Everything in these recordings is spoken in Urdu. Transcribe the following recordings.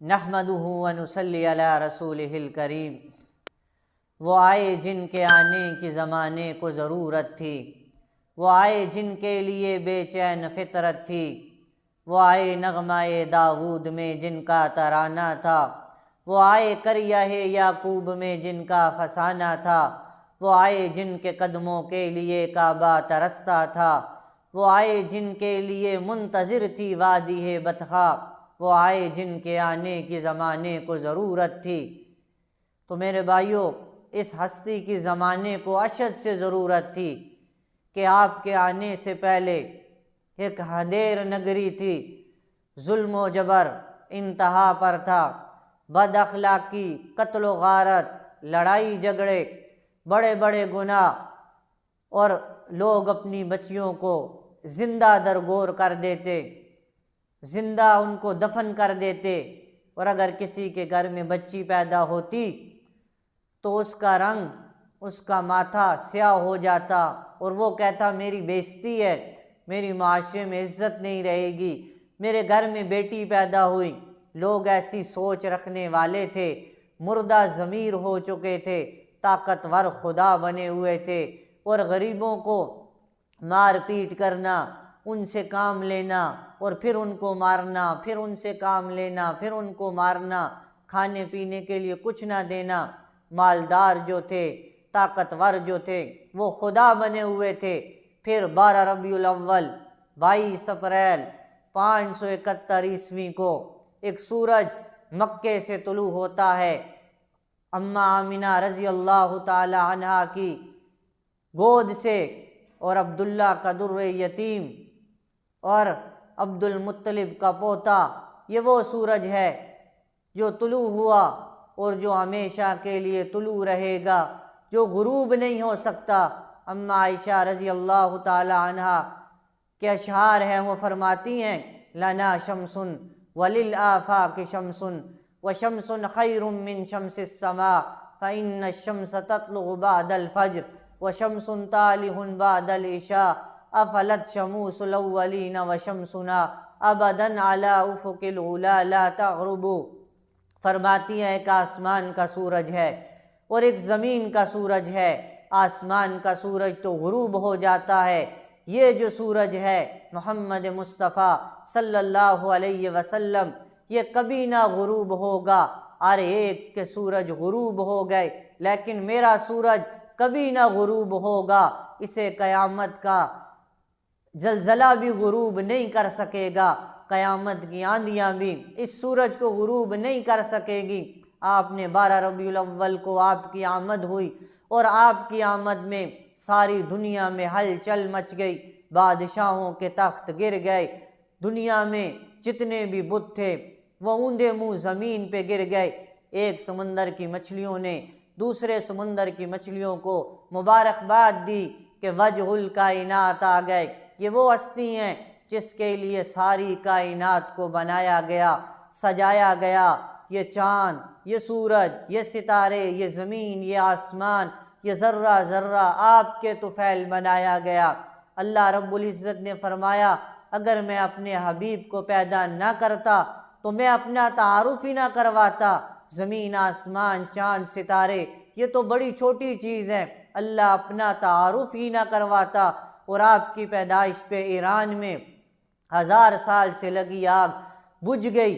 نحمدہ ونصلی علی رسولہ الکریم۔ وہ آئے جن کے آنے کی زمانے کو ضرورت تھی، وہ آئے جن کے لیے بے چین فطرت تھی، وہ آئے نغمہ داود میں جن کا ترانہ تھا، وہ آئے قریہ یعقوب میں جن کا فسانہ تھا، وہ آئے جن کے قدموں کے لیے کعبہ ترستا تھا، وہ آئے جن کے لیے منتظر تھی وادی بطحا، وہ آئے جن کے آنے کی زمانے کو ضرورت تھی۔ تو میرے بھائیوں، اس ہستی کی زمانے کو اشد سے ضرورت تھی کہ آپ کے آنے سے پہلے ایک حدیر نگری تھی، ظلم و جبر انتہا پر تھا، بد اخلاقی، قتل و غارت، لڑائی جھگڑے، بڑے بڑے گناہ، اور لوگ اپنی بچیوں کو زندہ درگور کر دیتے، زندہ ان کو دفن کر دیتے، اور اگر کسی کے گھر میں بچی پیدا ہوتی تو اس کا رنگ، اس کا ماتھا سیاہ ہو جاتا، اور وہ کہتا میری بےعزتی ہے، میری معاشرے میں عزت نہیں رہے گی، میرے گھر میں بیٹی پیدا ہوئی۔ لوگ ایسی سوچ رکھنے والے تھے، مردہ ضمیر ہو چکے تھے، طاقتور خدا بنے ہوئے تھے، اور غریبوں کو مار پیٹ کرنا، ان سے کام لینا اور پھر ان کو مارنا، پھر ان سے کام لینا، پھر ان کو مارنا، کھانے پینے کے لیے کچھ نہ دینا۔ مالدار جو تھے، طاقتور جو تھے، وہ خدا بنے ہوئے تھے۔ پھر 12 ربیع الاول 22 اپریل 571 عیسوی کو ایک سورج مکے سے طلوع ہوتا ہے، اماں آمنہ رضی اللہ تعالی عنہا کی گود سے، اور عبداللہ کا در یتیم اور عبد المطلب کا پوتا، یہ وہ سورج ہے جو طلوع ہوا اور جو ہمیشہ کے لیے طلوع رہے گا، جو غروب نہیں ہو سکتا۔ اماں عائشہ رضی اللہ تعالی عنہا کے اشعار ہیں، وہ فرماتی ہیں لنا شمس وللآفاق شمس وشمس خیر من شمس السماء فإن الشمس تطلع بعد الفجر وشمس طالع بعد العشاء افلت شموس الاولین وشمسنا ابدا علی افق العلا لا تغرب۔ فرماتی ہیں ایک آسمان کا سورج ہے اور ایک زمین کا سورج ہے، آسمان کا سورج تو غروب ہو جاتا ہے، یہ جو سورج ہے محمد مصطفیٰ صلی اللہ علیہ وسلم، یہ کبھی نہ غروب ہوگا۔ ارے ایک کے سورج غروب ہو گئے، لیکن میرا سورج کبھی نہ غروب ہوگا، اسے قیامت کا زلزلہ بھی غروب نہیں کر سکے گا، قیامت کی آندیاں بھی اس سورج کو غروب نہیں کر سکے گی۔ آپ نے 12 ربیع الاول کو آپ کی آمد ہوئی، اور آپ کی آمد میں ساری دنیا میں ہلچل مچ گئی، بادشاہوں کے تخت گر گئے، دنیا میں جتنے بھی بت تھے وہ اوندے منہ زمین پہ گر گئے۔ ایک سمندر کی مچھلیوں نے دوسرے سمندر کی مچھلیوں کو مبارکباد دی کہ وجہ الکائنات آ گئے، یہ وہ ہستی ہیں جس کے لیے ساری کائنات کو بنایا گیا، سجایا گیا، یہ چاند، یہ سورج، یہ ستارے، یہ زمین، یہ آسمان، یہ ذرہ ذرہ آپ کے طفیل بنایا گیا۔ اللہ رب العزت نے فرمایا اگر میں اپنے حبیب کو پیدا نہ کرتا تو میں اپنا تعارف ہی نہ کرواتا، زمین، آسمان، چاند، ستارے یہ تو بڑی چھوٹی چیز ہے، اللہ اپنا تعارف ہی نہ کرواتا، اور آپ کی پیدائش پہ ایران میں 1000 سال سے لگی آگ بجھ گئی،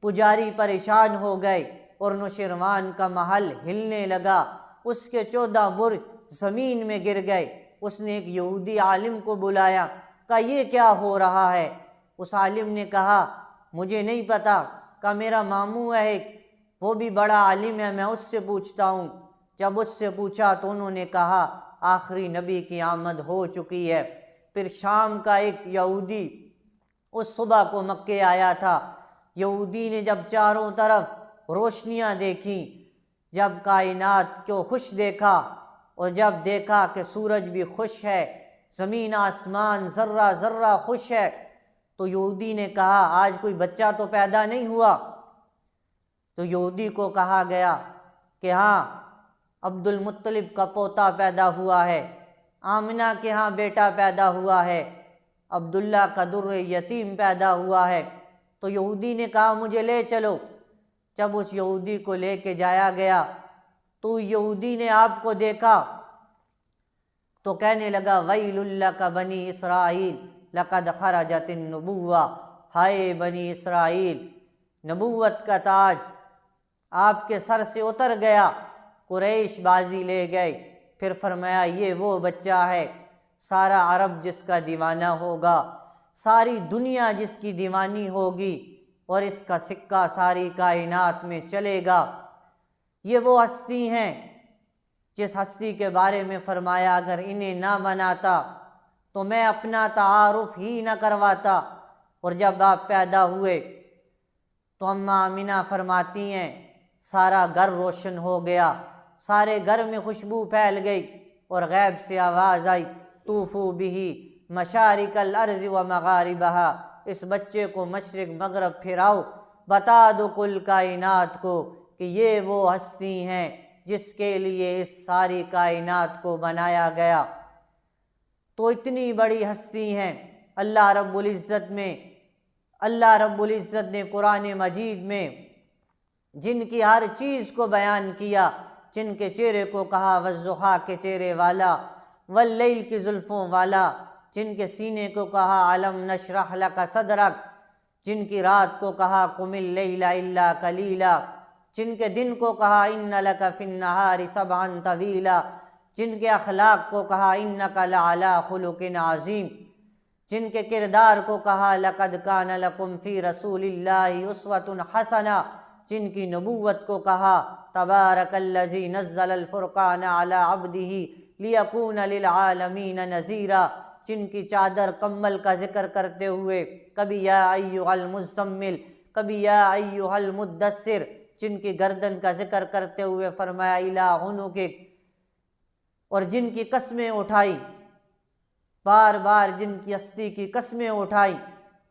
پجاری پریشان ہو گئے، اور نوشیروان کا محل ہلنے لگا، اس کے 14 برج زمین میں گر گئے۔ اس نے ایک یہودی عالم کو بلایا، کہا یہ کیا ہو رہا ہے؟ اس عالم نے کہا مجھے نہیں پتا، کہا میرا ماموں ہے ایک، وہ بھی بڑا عالم ہے، میں اس سے پوچھتا ہوں۔ جب اس سے پوچھا تو انہوں نے کہا آخری نبی کی آمد ہو چکی ہے۔ پھر شام کا ایک یہودی اس صبح کو مکے آیا تھا، یہودی نے جب چاروں طرف روشنیاں دیکھیں، جب کائنات کو خوش دیکھا، اور جب دیکھا کہ سورج بھی خوش ہے، زمین آسمان ذرہ ذرہ خوش ہے، تو یہودی نے کہا آج کوئی بچہ تو پیدا نہیں ہوا؟ تو یہودی کو کہا گیا کہ ہاں عبد المطلب کا پوتا پیدا ہوا ہے، آمنہ کے ہاں بیٹا پیدا ہوا ہے، عبداللہ کا در یتیم پیدا ہوا ہے۔ تو یہودی نے کہا مجھے لے چلو۔ جب اس یہودی کو لے کے جایا گیا تو یہودی نے آپ کو دیکھا تو کہنے لگا ویل لک بنی اسرائیل لقد خرجت النبوہ، ہائے بنی اسرائیل، نبوت کا تاج آپ کے سر سے اتر گیا۔ قریش بازی لے گئے۔ پھر فرمایا یہ وہ بچہ ہے سارا عرب جس کا دیوانہ ہوگا، ساری دنیا جس کی دیوانی ہوگی، اور اس کا سکہ ساری کائنات میں چلے گا۔ یہ وہ ہستی ہیں جس ہستی کے بارے میں فرمایا اگر انہیں نہ بناتا تو میں اپنا تعارف ہی نہ کرواتا۔ اور جب آپ پیدا ہوئے تو اماں آمینہ فرماتی ہیں سارا گھر روشن ہو گیا، سارے گھر میں خوشبو پھیل گئی، اور غیب سے آواز آئی طوفوا بہ مشارق الارض و مغاربہا، اس بچے کو مشرق مغرب پھراؤ، بتا دو کل کائنات کو کہ یہ وہ ہستی ہیں جس کے لیے اس ساری کائنات کو بنایا گیا۔ تو اتنی بڑی ہستی ہیں اللہ رب العزت نے قرآن مجید میں جن کی ہر چیز کو بیان کیا، جن کے چہرے کو کہا والضحیٰ کے چہرے والا، واللیل کی زلفوں والا، جن کے سینے کو کہا علم نشرح لک صدرک، جن کی رات کو کہا قم اللیل الا قلیلا، جن کے دن کو کہا ان لک فی النہار سبحا طویلا، جن کے اخلاق کو کہا انک لعلی خلق عظیم، جن کے کردار کو کہا لقد کان لکم فی رسول اللہ اسوۃ حسنہ، جن کی نبوت کو کہا تبارک الذی نزل الفرقان علی عبدہ لیکون للعالمین نذیرا، جن کی چادر کمبل کا ذکر کرتے ہوئے کبھی یا ایھا المزمل، کبھی یا ایھا المدثر، جن کی گردن کا ذکر کرتے ہوئے فرمایا الی عنقک، اور جن کی قسمیں اٹھائی، بار بار جن کی ہستی کی قسمیں اٹھائی،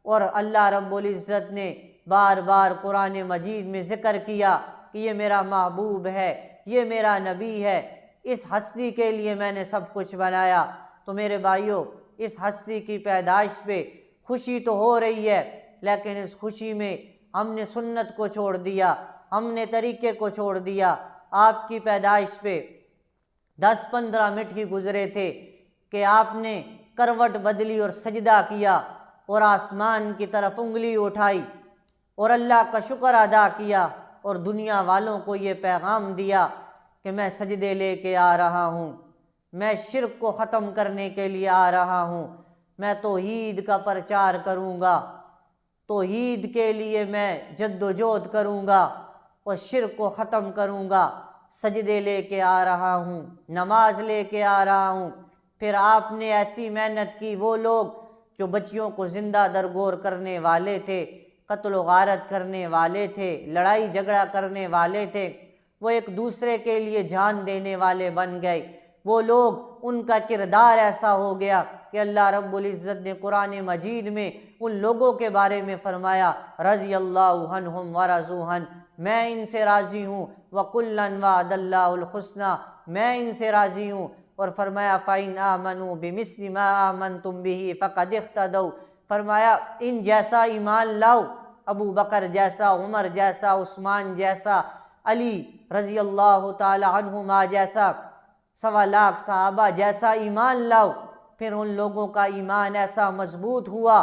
اور اللہ رب العزت نے بار بار قرآن مجید میں ذکر کیا کہ یہ میرا محبوب ہے، یہ میرا نبی ہے، اس ہستی کے لیے میں نے سب کچھ بنایا۔ تو میرے بھائیوں، اس ہستی کی پیدائش پہ خوشی تو ہو رہی ہے، لیکن اس خوشی میں ہم نے سنت کو چھوڑ دیا، ہم نے طریقے کو چھوڑ دیا۔ آپ کی پیدائش پہ 10-15 منٹ ہی گزرے تھے کہ آپ نے کروٹ بدلی اور سجدہ کیا، اور آسمان کی طرف انگلی اٹھائی اور اللہ کا شکر ادا کیا، اور دنیا والوں کو یہ پیغام دیا کہ میں سجدے لے کے آ رہا ہوں، میں شرک کو ختم کرنے کے لیے آ رہا ہوں، میں توحید کا پرچار کروں گا، توحید کے لیے میں جد و جہد کروں گا اور شرک کو ختم کروں گا، سجدے لے کے آ رہا ہوں، نماز لے کے آ رہا ہوں۔ پھر آپ نے ایسی محنت کی، وہ لوگ جو بچیوں کو زندہ درگور کرنے والے تھے، قتل و غارت کرنے والے تھے، لڑائی جھگڑا کرنے والے تھے، وہ ایک دوسرے کے لیے جان دینے والے بن گئے۔ وہ لوگ، ان کا کردار ایسا ہو گیا کہ اللہ رب العزت نے قرآن مجید میں ان لوگوں کے بارے میں فرمایا رضی اللہ عنہم ورضوا عنہ، میں ان سے راضی ہوں، وَكُلًّا وَعَدَ اللَّهُ الْحُسْنَى، میں ان سے راضی ہوں، اور فرمایا فَإِنْ آمَنُوا بِمِثْلِ مَا آمَنْتُمْ بِهِ فَقَدِ اهْتَدَوْا، فرمایا ان جیسا ایمان لاؤ، ابو بکر جیسا، عمر جیسا، عثمان جیسا، علی رضی اللہ تعالی عنہما جیسا، 1.25 لاکھ صحابہ جیسا ایمان لاؤ۔ پھر ان لوگوں کا ایمان ایسا مضبوط ہوا،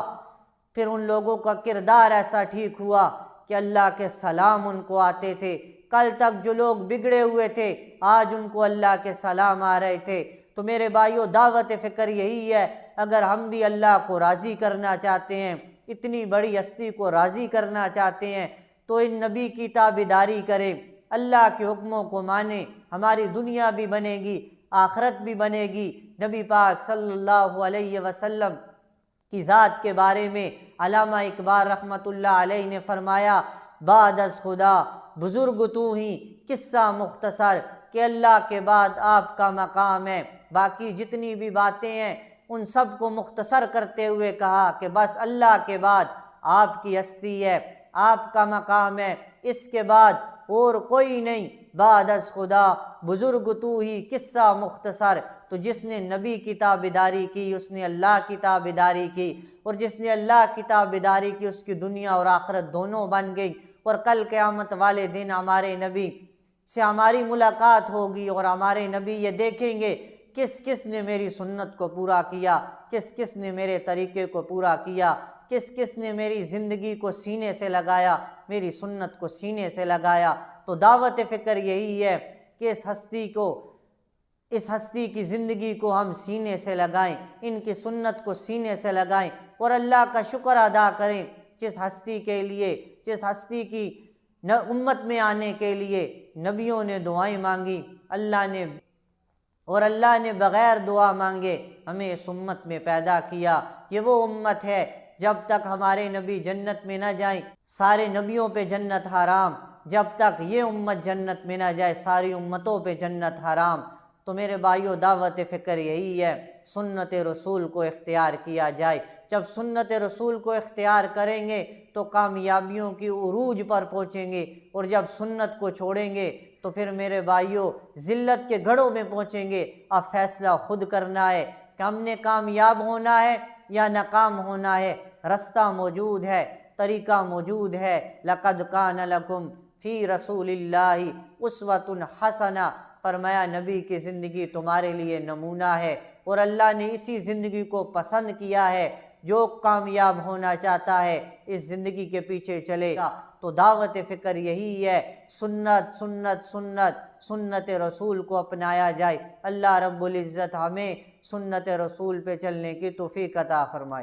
پھر ان لوگوں کا کردار ایسا ٹھیک ہوا کہ اللہ کے سلام ان کو آتے تھے۔ کل تک جو لوگ بگڑے ہوئے تھے، آج ان کو اللہ کے سلام آ رہے تھے۔ تو میرے بھائیو، دعوت فکر یہی ہے، اگر ہم بھی اللہ کو راضی کرنا چاہتے ہیں، اتنی بڑی ہستی کو راضی کرنا چاہتے ہیں، تو ان نبی کی تابعداری کریں، اللہ کے حکموں کو مانیں، ہماری دنیا بھی بنے گی، آخرت بھی بنے گی۔ نبی پاک صلی اللہ علیہ وسلم کی ذات کے بارے میں علامہ اقبال رحمۃ اللہ علیہ نے فرمایا بعد از خدا بزرگ تو ہی قصہ مختصر، کہ اللہ کے بعد آپ کا مقام ہے۔ باقی جتنی بھی باتیں ہیں ان سب کو مختصر کرتے ہوئے کہا کہ بس اللہ کے بعد آپ کی ہستی ہے، آپ کا مقام ہے، اس کے بعد اور کوئی نہیں، بعد از خدا بزرگ تو ہی قصہ مختصر۔ تو جس نے نبی کی تابعداری کی اس نے اللہ کی تابعداری کی، اور جس نے اللہ کی تابعداری کی اس کی دنیا اور آخرت دونوں بن گئی۔ اور کل قیامت والے دن ہمارے نبی سے ہماری ملاقات ہوگی اور ہمارے نبی یہ دیکھیں گے کس کس نے میری سنت کو پورا کیا، کس کس نے میرے طریقے کو پورا کیا، کس کس نے میری زندگی کو سینے سے لگایا، میری سنت کو سینے سے لگایا۔ تو دعوت فکر یہی ہے کہ اس ہستی کی زندگی کو ہم سینے سے لگائیں، ان کی سنت کو سینے سے لگائیں اور اللہ کا شکر ادا کریں جس ہستی کی امت میں آنے کے لیے نبیوں نے دعائیں مانگی، اللہ نے بغیر دعا مانگے ہمیں اس امت میں پیدا کیا۔ یہ وہ امت ہے جب تک ہمارے نبی جنت میں نہ جائیں سارے نبیوں پہ جنت حرام، جب تک یہ امت جنت میں نہ جائے ساری امتوں پہ جنت حرام۔ تو میرے بھائیو دعوت فکر یہی ہے سنت رسول کو اختیار کیا جائے۔ جب سنت رسول کو اختیار کریں گے تو کامیابیوں کی عروج پر پہنچیں گے، اور جب سنت کو چھوڑیں گے تو پھر میرے بھائیو ذلت کے گڑھوں میں پہنچیں گے۔ اب فیصلہ خود کرنا ہے کہ ہم نے کامیاب ہونا ہے یا ناکام ہونا ہے۔ رستہ موجود ہے، طریقہ موجود ہے۔ لَقَدْ كَانَ لَكُمْ فِي رَسُولِ اللَّهِ أُسْوَةٌ حَسَنَةٌ، فرمایا نبی کی زندگی تمہارے لیے نمونہ ہے، اور اللہ نے اسی زندگی کو پسند کیا ہے۔ جو کامیاب ہونا چاہتا ہے اس زندگی کے پیچھے چلے گا۔ تو دعوت فکر یہی ہے سنت سنت سنت سنت رسول کو اپنایا جائے۔ اللہ رب العزت ہمیں سنت رسول پہ چلنے کی توفیق عطا فرمائے۔